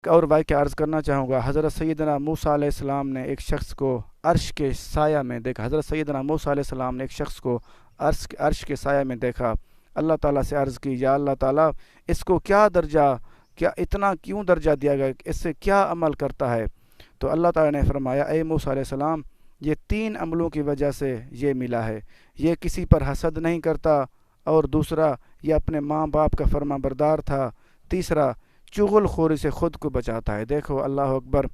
ایک اور واقعہ عرض کرنا چاہوں گا۔ حضرت سیدنا موسیٰ علیہ السلام نے ایک شخص کو عرش کے سایہ میں دیکھا۔ حضرت سیدنا موسیٰ علیہ السلام نے ایک شخص کو عرش کے سایہ میں دیکھا۔ اللہ تعالیٰ سے عرض کی، یا اللہ تعالیٰ اس کو کیا درجہ، کیا اتنا کیوں درجہ دیا گیا، اس سے کیا عمل کرتا ہے؟ تو اللہ تعالیٰ نے فرمایا، اے موسیٰ علیہ السلام، یہ 3 عملوں کی وجہ سے یہ ملا ہے۔ یہ کسی پر حسد نہیں کرتا، اور دوسرا یہ اپنے ماں باپ کا فرما بردار تھا، تیسرا چغل خوری سے خود کو بچاتا ہے۔ دیکھو اللہ اکبر،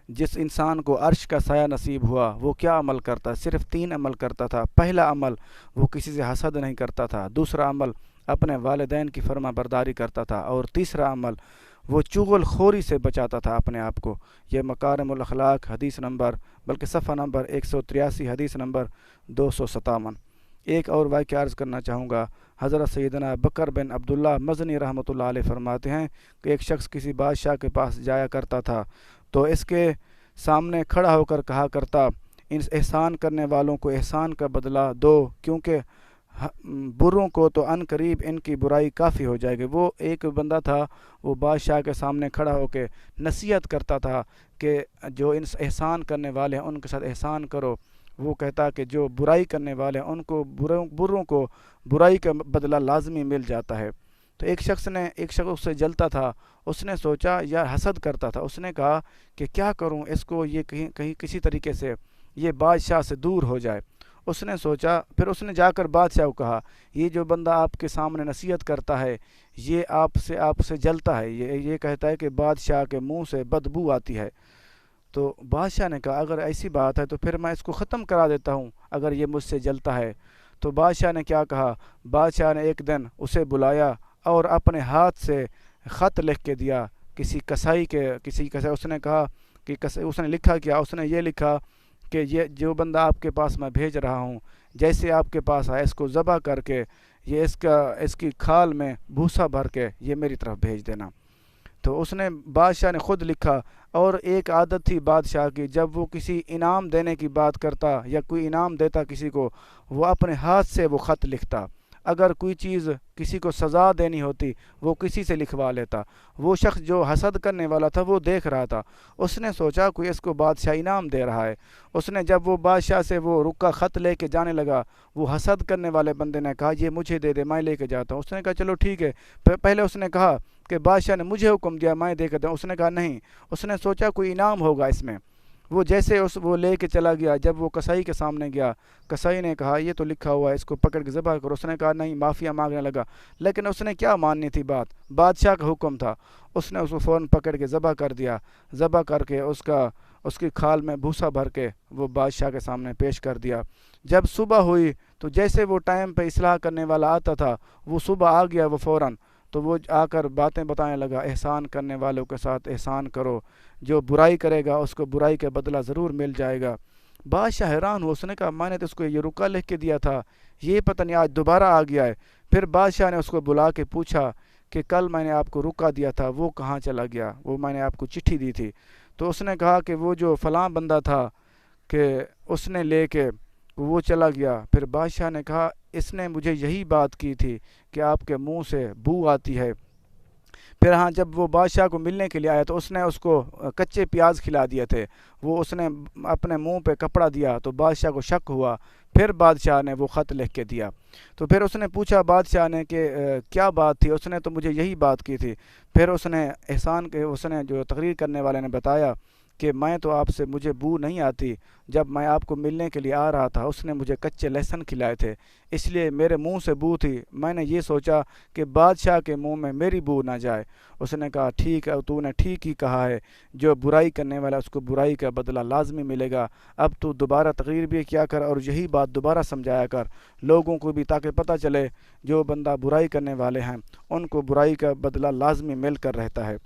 جس انسان کو عرش کا سایہ نصیب ہوا وہ کیا عمل کرتا، صرف 3 عمل کرتا تھا۔ پہلا عمل، وہ کسی سے حسد نہیں کرتا تھا، دوسرا عمل اپنے والدین کی فرما برداری کرتا تھا، اور تیسرا عمل وہ چغل خوری سے بچاتا تھا اپنے آپ کو۔ یہ مکارم الاخلاق حدیث نمبر، بلکہ صفحہ نمبر 183، حدیث نمبر 257۔ ایک اور واقعہ عرض کرنا چاہوں گا۔ حضرت سیدنا بکر بن عبداللہ مزنی رحمۃ اللہ علیہ فرماتے ہیں کہ ایک شخص کسی بادشاہ کے پاس جایا کرتا تھا، تو اس کے سامنے کھڑا ہو کر کہا کرتا، ان احسان کرنے والوں کو احسان کا بدلہ دو، کیونکہ بروں کو تو ان قریب ان کی برائی کافی ہو جائے گی۔ وہ ایک بندہ تھا، وہ بادشاہ کے سامنے کھڑا ہو کے نصیحت کرتا تھا کہ جو ان احسان کرنے والے ہیں ان کے ساتھ احسان کرو۔ وہ کہتا کہ جو برائی کرنے والے ہیں ان کو بروں کو برائی کا بدلہ لازمی مل جاتا ہے۔ تو ایک شخص اس سے جلتا تھا، اس نے سوچا، یا حسد کرتا تھا، اس نے کہا کہ کیا کروں اس کو، یہ کہیں کسی طریقے سے یہ بادشاہ سے دور ہو جائے۔ اس نے سوچا، پھر اس نے جا کر بادشاہ کو کہا، یہ جو بندہ آپ کے سامنے نصیحت کرتا ہے یہ آپ سے جلتا ہے، یہ کہتا ہے کہ بادشاہ کے منہ سے بدبو آتی ہے۔ تو بادشاہ نے کہا، اگر ایسی بات ہے تو پھر میں اس کو ختم کرا دیتا ہوں اگر یہ مجھ سے جلتا ہے۔ تو بادشاہ نے کیا کہا، بادشاہ نے ایک دن اسے بلایا اور اپنے ہاتھ سے خط لکھ کے دیا کسی کسائی اس نے کہا کہ اس نے لکھا کیا، اس نے یہ لکھا کہ یہ جو بندہ آپ کے پاس میں بھیج رہا ہوں، جیسے آپ کے پاس آئے اس کو ذبح کر کے یہ اس کی کھال میں بھوسا بھر کے یہ میری طرف بھیج دینا۔ تو اس نے بادشاہ نے خود لکھا۔ اور ایک عادت تھی بادشاہ کی، جب وہ کسی انعام دینے کی بات کرتا یا کوئی انعام دیتا کسی کو، وہ اپنے ہاتھ سے وہ خط لکھتا۔ اگر کوئی چیز کسی کو سزا دینی ہوتی وہ کسی سے لکھوا لیتا۔ وہ شخص جو حسد کرنے والا تھا وہ دیکھ رہا تھا، اس نے سوچا کوئی اس کو بادشاہ انعام دے رہا ہے۔ اس نے جب وہ بادشاہ سے وہ رکا خط لے کے جانے لگا، وہ حسد کرنے والے بندے نے کہا، یہ مجھے دے دے، میں لے کے جاتا ہوں۔ اس نے کہا چلو ٹھیک ہے۔ پہلے اس نے کہا کہ بادشاہ نے مجھے حکم دیا میں دے کے دوں۔ اس نے کہا نہیں، اس نے سوچا کوئی انعام ہوگا اس میں۔ وہ جیسے وہ لے کے چلا گیا، جب وہ کسائی کے سامنے گیا، کسائی نے کہا یہ تو لکھا ہوا ہے، اس کو پکڑ کے ذبح کرو۔ اس نے کہا نہیں، معافیا مانگنے لگا، لیکن اس نے کیا ماننی تھی بات، بادشاہ کا حکم تھا۔ اس نے اس کو فوراً پکڑ کے ذبح کر دیا، ذبح کر کے اس کی کھال میں بھوسا بھر کے وہ بادشاہ کے سامنے پیش کر دیا۔ جب صبح ہوئی تو جیسے وہ ٹائم پہ اصلاح کرنے والا آتا تھا، وہ صبح آ گیا وہ فوراً، تو وہ آ کر باتیں بتانے لگا، احسان کرنے والوں کے ساتھ احسان کرو، جو برائی کرے گا اس کو برائی کا بدلہ ضرور مل جائے گا۔ بادشاہ حیران ہوا، اس نے کہا میں نے تو اس کو یہ رکا لکھ کے دیا تھا، یہ پتہ نہیں آج دوبارہ آ گیا ہے۔ پھر بادشاہ نے اس کو بلا کے پوچھا کہ کل میں نے آپ کو رکا دیا تھا وہ کہاں چلا گیا، وہ میں نے آپ کو چٹھی دی تھی۔ تو اس نے کہا کہ وہ جو فلاں بندہ تھا کہ اس نے لے کے وہ چلا گیا۔ پھر بادشاہ نے کہا اس نے مجھے یہی بات کی تھی کہ آپ کے منہ سے بو آتی ہے۔ پھر ہاں جب وہ بادشاہ کو ملنے کے لیے آیا تو اس نے اس کو کچے پیاز کھلا دیے تھے، وہ اس نے اپنے منہ پہ کپڑا دیا تو بادشاہ کو شک ہوا۔ پھر بادشاہ نے وہ خط لکھ کے دیا۔ تو پھر اس نے پوچھا بادشاہ نے کہ کیا بات تھی؟ اس نے تو مجھے یہی بات کی تھی۔ پھر اس نے جو تقریر کرنے والے نے بتایا کہ میں تو آپ سے مجھے بو نہیں آتی، جب میں آپ کو ملنے کے لیے آ رہا تھا اس نے مجھے کچے لہسن کھلائے تھے، اس لیے میرے منہ سے بو تھی، میں نے یہ سوچا کہ بادشاہ کے منہ میں میری بو نہ جائے۔ اس نے کہا ٹھیک ہے، تو نے ٹھیک ہی کہا ہے، جو برائی کرنے والا اس کو برائی کا بدلہ لازمی ملے گا۔ اب تو دوبارہ تقریر بھی کیا کر اور یہی بات دوبارہ سمجھایا کر لوگوں کو بھی، تاکہ پتہ چلے جو بندہ برائی کرنے والے ہیں ان کو برائی کا بدلہ لازمی مل کر رہتا ہے۔